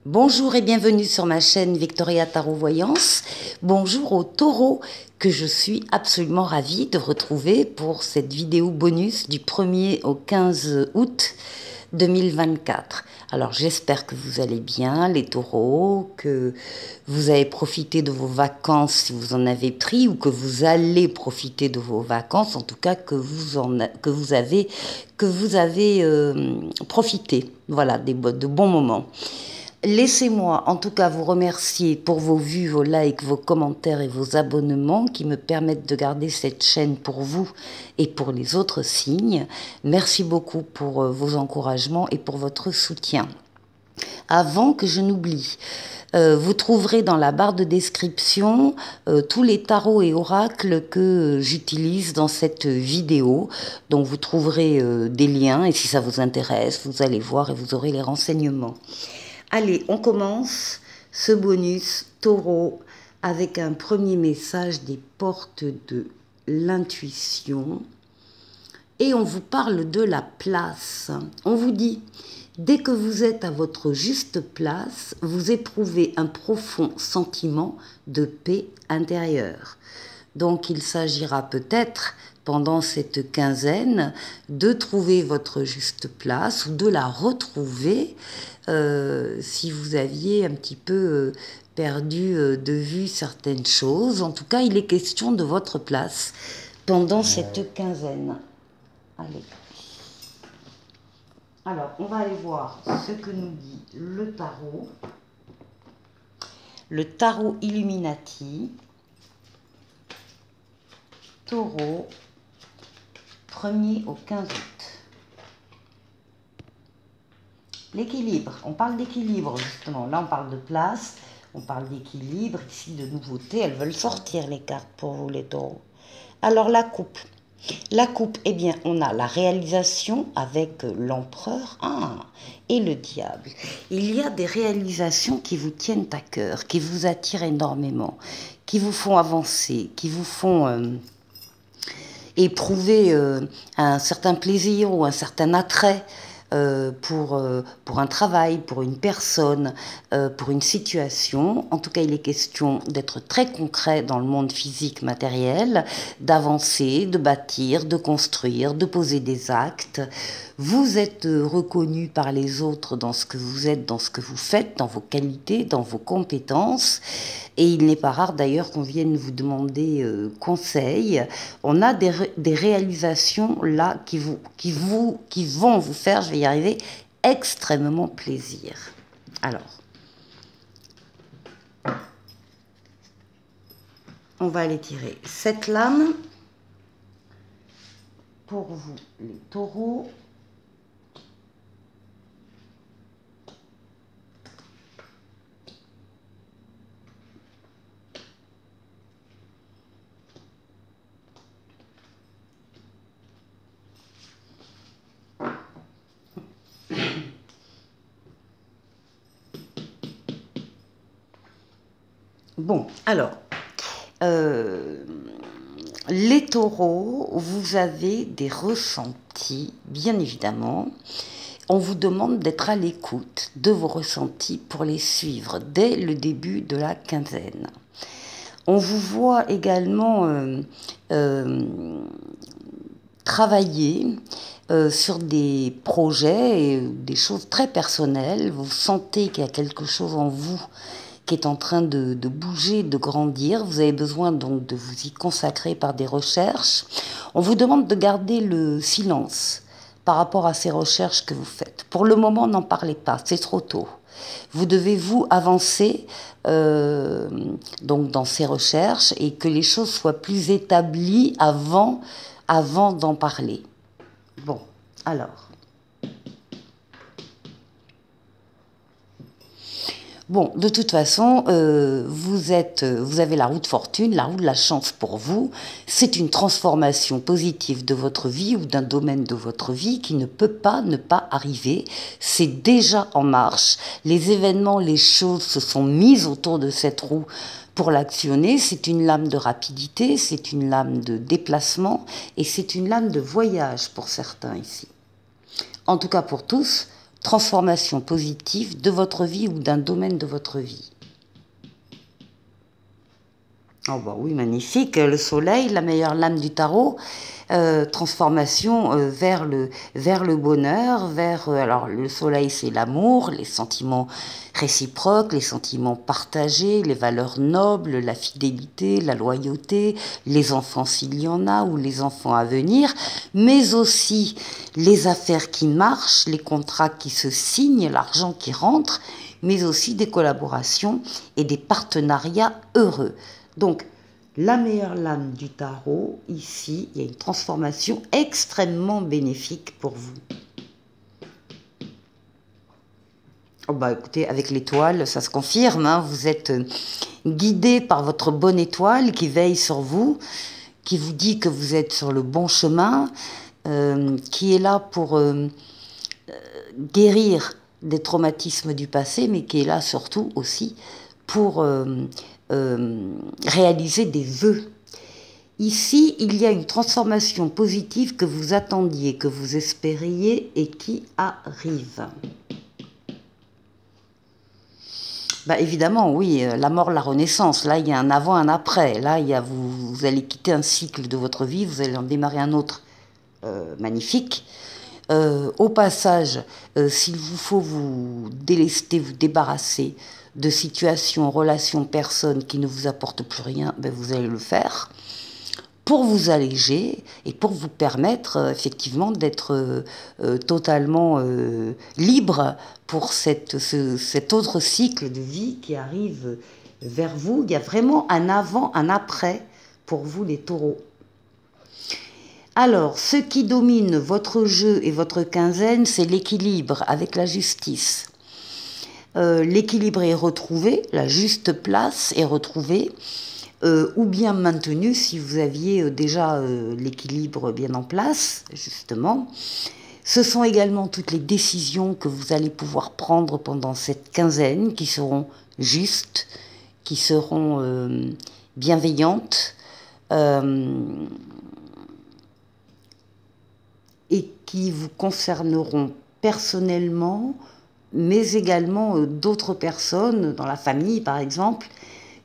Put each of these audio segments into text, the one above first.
Bonjour et bienvenue sur ma chaîne Victoria Tarot Voyance. Bonjour aux taureaux que je suis absolument ravie de retrouver pour cette vidéo bonus du 1er au 15 août 2024. Alors j'espère que vous allez bien les taureaux, que vous avez profité de vos vacances si vous en avez pris ou que vous allez profiter de vos vacances, en tout cas que vous avez profité, voilà, de bons moments. Laissez-moi en tout cas vous remercier pour vos vues, vos likes, vos commentaires et vos abonnements qui me permettent de garder cette chaîne pour vous et pour les autres signes. Merci beaucoup pour vos encouragements et pour votre soutien. Avant que je n'oublie, vous trouverez dans la barre de description tous les tarots et oracles que j'utilise dans cette vidéo. Donc vous trouverez des liens et si ça vous intéresse, vous allez voir et vous aurez les renseignements. Allez, on commence ce bonus taureau avec un premier message des portes de l'intuition. Et on vous parle de la place. On vous dit, dès que vous êtes à votre juste place, vous éprouvez un profond sentiment de paix intérieure. Donc il s'agira peut-être pendant cette quinzaine de trouver votre juste place ou de la retrouver si vous aviez un petit peu perdu de vue certaines choses. En tout cas, il est question de votre place pendant cette quinzaine. Allez. Alors, on va aller voir ce que nous dit le tarot. Le tarot Illuminati. Taureau, 1er au 15 août. L'équilibre, on parle d'équilibre justement. Là, on parle de place, on parle d'équilibre, ici de nouveauté. Elles veulent sortir les cartes pour vous, les taureaux. Alors, la coupe. La coupe, eh bien, on a la réalisation avec l'empereur et le diable. Il y a des réalisations qui vous tiennent à cœur, qui vous attirent énormément, qui vous font avancer, qui vous font éprouver un certain plaisir ou un certain attrait pour un travail, pour une personne, pour une situation. En tout cas, il est question d'être très concret dans le monde physique matériel, d'avancer, de bâtir, de construire, de poser des actes. Vous êtes reconnu par les autres dans ce que vous êtes, dans ce que vous faites, dans vos qualités, dans vos compétences. Et il n'est pas rare d'ailleurs qu'on vienne vous demander conseil. On a des réalisations là qui vont vous faire, je vais y arriver, extrêmement plaisir. Alors, on va aller tirer cette lame pour vous, les taureaux. Bon, alors, les taureaux, vous avez des ressentis, bien évidemment. On vous demande d'être à l'écoute de vos ressentis pour les suivre dès le début de la quinzaine. On vous voit également travailler sur des projets et des choses très personnelles. Vous sentez qu'il y a quelque chose en vous qui est en train de bouger, de grandir. Vous avez besoin donc de vous y consacrer par des recherches. On vous demande de garder le silence par rapport à ces recherches que vous faites. Pour le moment, n'en parlez pas, c'est trop tôt. Vous devez vous avancer donc dans ces recherches et que les choses soient plus établies avant d'en parler. Bon, alors. Bon, de toute façon, vous avez la roue de fortune, la roue de la chance pour vous. C'est une transformation positive de votre vie ou d'un domaine de votre vie qui ne peut pas ne pas arriver. C'est déjà en marche. Les événements, les choses se sont mises autour de cette roue pour l'actionner. C'est une lame de rapidité, c'est une lame de déplacement et c'est une lame de voyage pour certains ici. En tout cas pour tous, transformation positive de votre vie ou d'un domaine de votre vie. Oh bah oui, magnifique, le soleil, la meilleure lame du tarot, transformation vers le bonheur, alors le soleil c'est l'amour, les sentiments réciproques, les sentiments partagés, les valeurs nobles, la fidélité, la loyauté, les enfants s'il y en a ou les enfants à venir, mais aussi les affaires qui marchent, les contrats qui se signent, l'argent qui rentre, mais aussi des collaborations et des partenariats heureux. Donc, la meilleure lame du tarot, ici, il y a une transformation extrêmement bénéfique pour vous. Oh bah écoutez, avec l'étoile, ça se confirme, hein, vous êtes guidé par votre bonne étoile qui veille sur vous, qui vous dit que vous êtes sur le bon chemin, qui est là pour guérir des traumatismes du passé, mais qui est là surtout aussi pour réaliser des vœux. Ici, il y a une transformation positive que vous attendiez, que vous espériez et qui arrive. Bah évidemment, oui, la mort, la renaissance. Là, il y a un avant, un après. Là, il y a vous allez quitter un cycle de votre vie, vous allez en démarrer un autre magnifique. Au passage, s'il vous faut vous délester, vous débarrasser de situations, relations, personnes qui ne vous apportent plus rien, ben vous allez le faire pour vous alléger et pour vous permettre effectivement d'être totalement libre pour cet autre cycle de vie qui arrive vers vous. Il y a vraiment un avant, un après pour vous les taureaux. Alors, ce qui domine votre jeu et votre quinzaine, c'est l'équilibre avec la justice. L'équilibre est retrouvé, la juste place est retrouvée, ou bien maintenue si vous aviez déjà l'équilibre bien en place, justement. Ce sont également toutes les décisions que vous allez pouvoir prendre pendant cette quinzaine qui seront justes, qui seront bienveillantes, et qui vous concerneront personnellement, mais également d'autres personnes, dans la famille par exemple.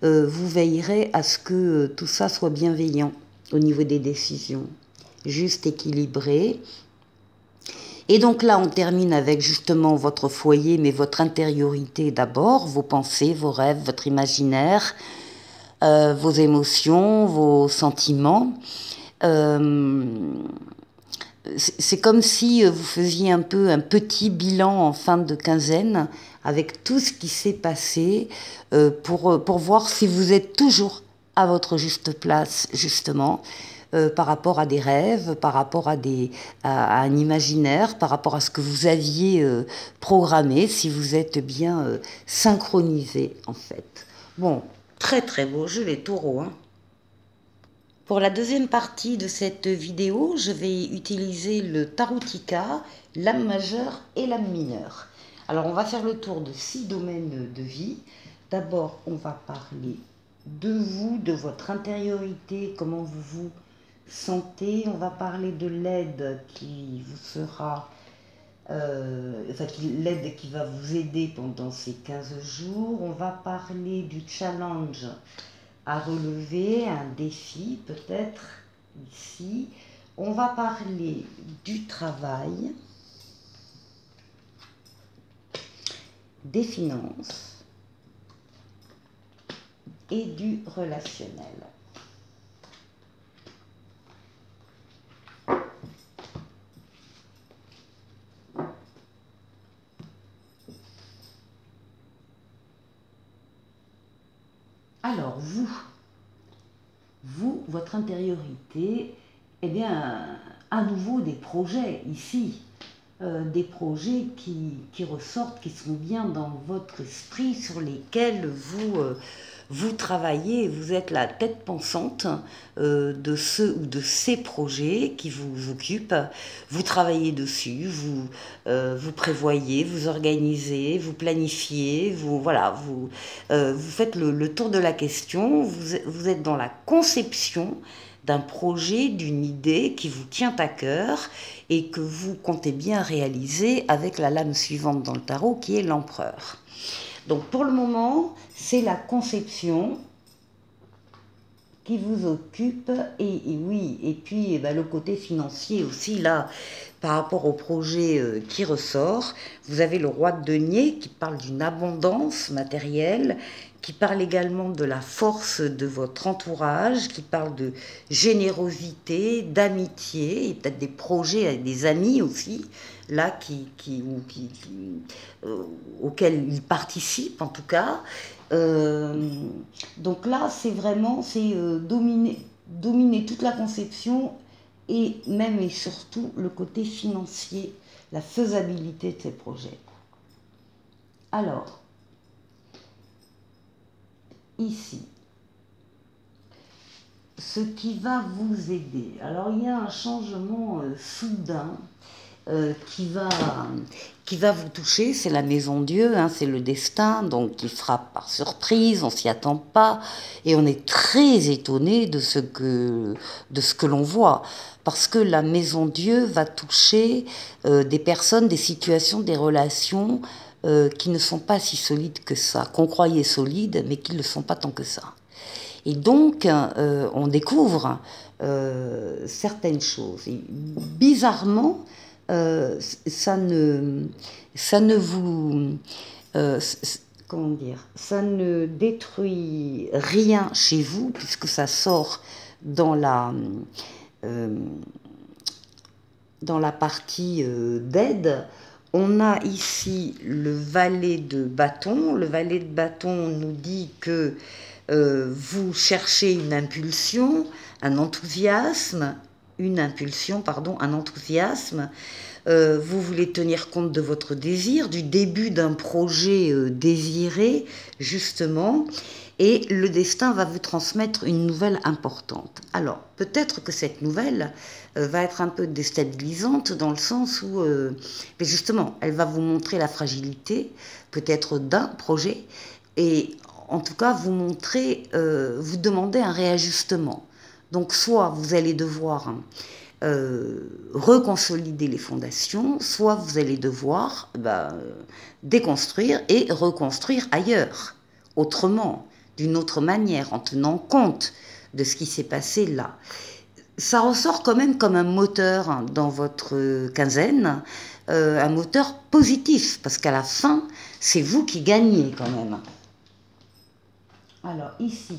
Vous veillerez à ce que tout ça soit bienveillant au niveau des décisions, juste équilibré. Et donc là, on termine avec justement votre foyer, mais votre intériorité d'abord, vos pensées, vos rêves, votre imaginaire, vos émotions, vos sentiments. C'est comme si vous faisiez un peu un petit bilan en fin de quinzaine avec tout ce qui s'est passé pour voir si vous êtes toujours à votre juste place, justement, par rapport à des rêves, par rapport à un imaginaire, par rapport à ce que vous aviez programmé, si vous êtes bien synchronisé, en fait. Bon, très très beau jeu les taureaux, hein. Pour la deuxième partie de cette vidéo, je vais utiliser le Tarotica, l'âme majeure et l'âme mineure. Alors, on va faire le tour de 6 domaines de vie. D'abord, on va parler de vous, de votre intériorité, comment vous vous sentez. On va parler de l'aide qui vous sera, l'aide qui va vous aider pendant ces 15 jours. On va parler du challenge à relever, un défi peut-être ici. On va parler du travail, des finances et du relationnel. Alors, votre intériorité, eh bien, à nouveau des projets ici, des projets qui ressortent, qui sont bien dans votre esprit, sur lesquels vous travaillez, vous êtes la tête pensante de ce ou de ces projets qui vous occupent. Vous travaillez dessus, vous prévoyez, vous organisez, vous planifiez, vous faites le tour de la question, vous êtes dans la conception d'un projet, d'une idée qui vous tient à cœur et que vous comptez bien réaliser avec la lame suivante dans le tarot qui est l'empereur. Donc pour le moment, c'est la conception qui vous occupe, et oui, et puis le côté financier aussi, là, par rapport au projet qui ressort, vous avez le roi de denier qui parle d'une abondance matérielle, qui parle également de la force de votre entourage, qui parle de générosité, d'amitié, et peut-être des projets avec des amis aussi, là, auxquels il participe en tout cas. Donc là, c'est vraiment dominer toute la conception et même et surtout le côté financier, la faisabilité de ces projets. Alors, ici, ce qui va vous aider. Alors, il y a un changement soudain qui va vous toucher, c'est la maison Dieu, hein, c'est le destin, donc qui frappe par surprise, on s'y attend pas, et on est très étonné de ce que l'on voit, parce que la maison Dieu va toucher des personnes, des situations, des relations qui ne sont pas si solides que ça, qu'on croyait solides, mais qui ne le sont pas tant que ça. Et donc, on découvre certaines choses. Et bizarrement, ça ne vous, comment dire, ça ne détruit rien chez vous puisque ça sort dans la partie d'aide. On a ici le valet de bâton. Le valet de bâton nous dit que vous cherchez une impulsion, un enthousiasme, un enthousiasme. Vous voulez tenir compte de votre désir, du début d'un projet désiré, justement, et le destin va vous transmettre une nouvelle importante. Alors, peut-être que cette nouvelle va être un peu déstabilisante dans le sens où, mais justement, elle va vous montrer la fragilité, peut-être d'un projet, et en tout cas, vous demander un réajustement. Donc, soit vous allez devoir reconsolider les fondations, soit vous allez devoir déconstruire et reconstruire ailleurs, autrement, d'une autre manière, en tenant compte de ce qui s'est passé là. Ça ressort quand même comme un moteur dans votre quinzaine, un moteur positif, parce qu'à la fin, c'est vous qui gagnez quand même. Alors ici,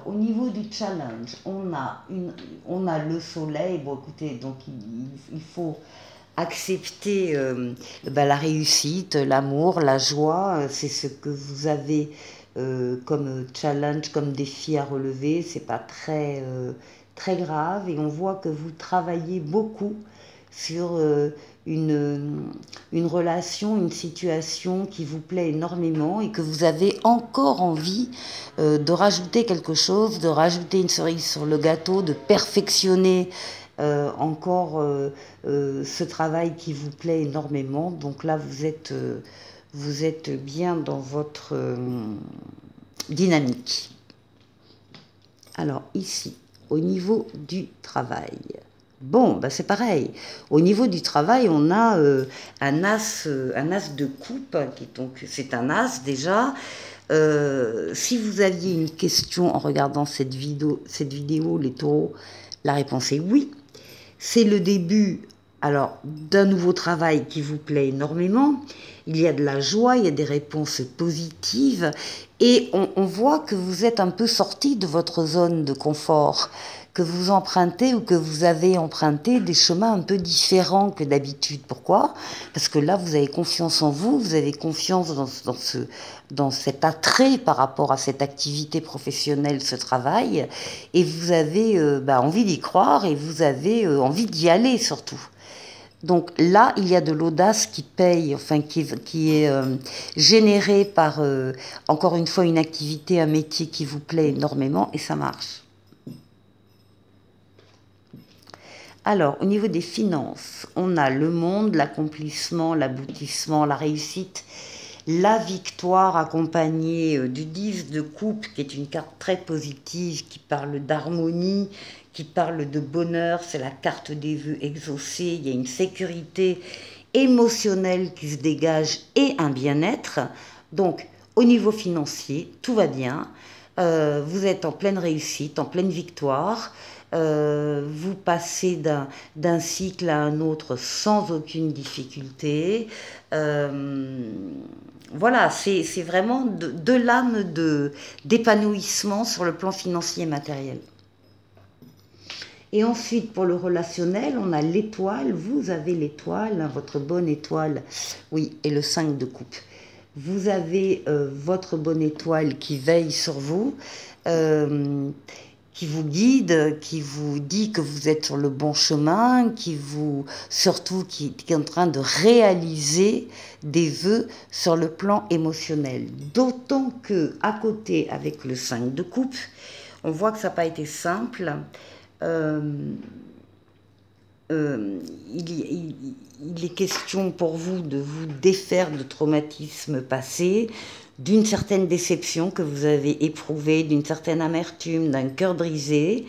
au niveau du challenge, on a le soleil. Bon, écoutez, donc il faut accepter la réussite, l'amour, la joie. C'est ce que vous avez comme challenge, comme défi à relever. C'est pas très grave. Et on voit que vous travaillez beaucoup sur une relation, une situation qui vous plaît énormément et que vous avez encore envie de rajouter quelque chose, de rajouter une cerise sur le gâteau, de perfectionner encore ce travail qui vous plaît énormément. Donc là, vous êtes bien dans votre dynamique. Alors ici, au niveau du travail. Bon, c'est pareil. Au niveau du travail, on a un as de coupe, donc c'est un as déjà. Si vous aviez une question en regardant cette vidéo, les taureaux, la réponse est oui. C'est le début d'un nouveau travail qui vous plaît énormément. Il y a de la joie, il y a des réponses positives et on voit que vous êtes un peu sorti de votre zone de confort, que vous empruntez ou que vous avez emprunté des chemins un peu différents que d'habitude. Pourquoi ? Parce que là, vous avez confiance en vous, vous avez confiance dans cet attrait par rapport à cette activité professionnelle, ce travail, et vous avez envie d'y croire et vous avez envie d'y aller surtout. Donc là, il y a de l'audace qui paye, qui est générée par, encore une fois, une activité, un métier qui vous plaît énormément, et ça marche. Alors, au niveau des finances, on a le monde, l'accomplissement, l'aboutissement, la réussite. la victoire accompagnée du 10 de coupe, qui est une carte très positive, qui parle d'harmonie, qui parle de bonheur, c'est la carte des vœux exaucés, il y a une sécurité émotionnelle qui se dégage et un bien-être. Donc, au niveau financier, tout va bien, vous êtes en pleine réussite, en pleine victoire, vous passez d'un cycle à un autre sans aucune difficulté. Voilà, c'est vraiment de l'âme d'épanouissement sur le plan financier et matériel. Et ensuite, pour le relationnel, on a l'étoile. Vous avez l'étoile, hein, votre bonne étoile. Oui, et le 5 de coupe. Vous avez votre bonne étoile qui veille sur vous, qui vous guide, qui vous dit que vous êtes sur le bon chemin, surtout qui est en train de réaliser des vœux sur le plan émotionnel. D'autant que, à côté, avec le 5 de coupe, on voit que ça n'a pas été simple. Il est question pour vous de vous défaire de traumatismes passés, d'une certaine déception que vous avez éprouvée, d'une certaine amertume, d'un cœur brisé.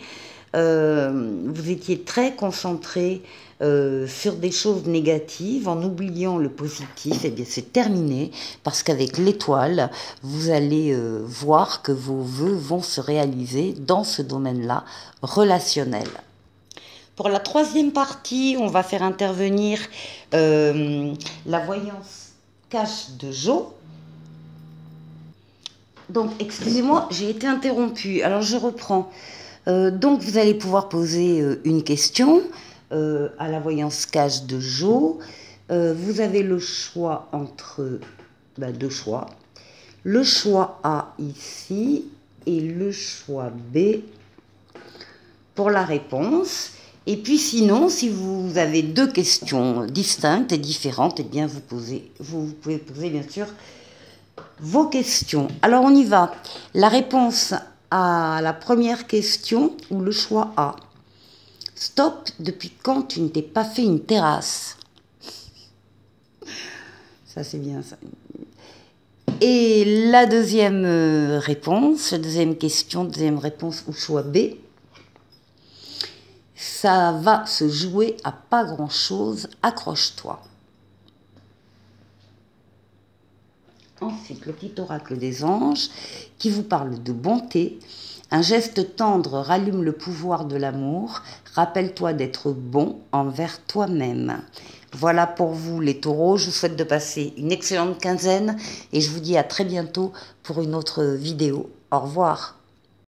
Vous étiez très concentré sur des choses négatives en oubliant le positif. Eh bien, c'est terminé parce qu'avec l'étoile, vous allez voir que vos vœux vont se réaliser dans ce domaine-là relationnel. Pour la troisième partie, on va faire intervenir la voyance cache de Jo. Donc, excusez-moi, j'ai été interrompue. Alors, je reprends. Donc, vous allez pouvoir poser une question à la voyance cache de Jo. Vous avez le choix entre deux choix. Le choix A ici et le choix B pour la réponse. Et puis sinon, si vous avez deux questions distinctes et différentes, eh bien vous pouvez poser bien sûr vos questions. Alors on y va. La réponse à la première question ou le choix A. Stop, depuis quand tu ne t'es pas fait une terrasse? Ça c'est bien ça. Et la deuxième réponse, deuxième question, deuxième réponse ou choix B. Ça va se jouer à pas grand-chose, accroche-toi. Ensuite, le petit oracle des anges qui vous parle de bonté. Un geste tendre rallume le pouvoir de l'amour. Rappelle-toi d'être bon envers toi-même. Voilà pour vous les taureaux. Je vous souhaite de passer une excellente quinzaine et je vous dis à très bientôt pour une autre vidéo. Au revoir.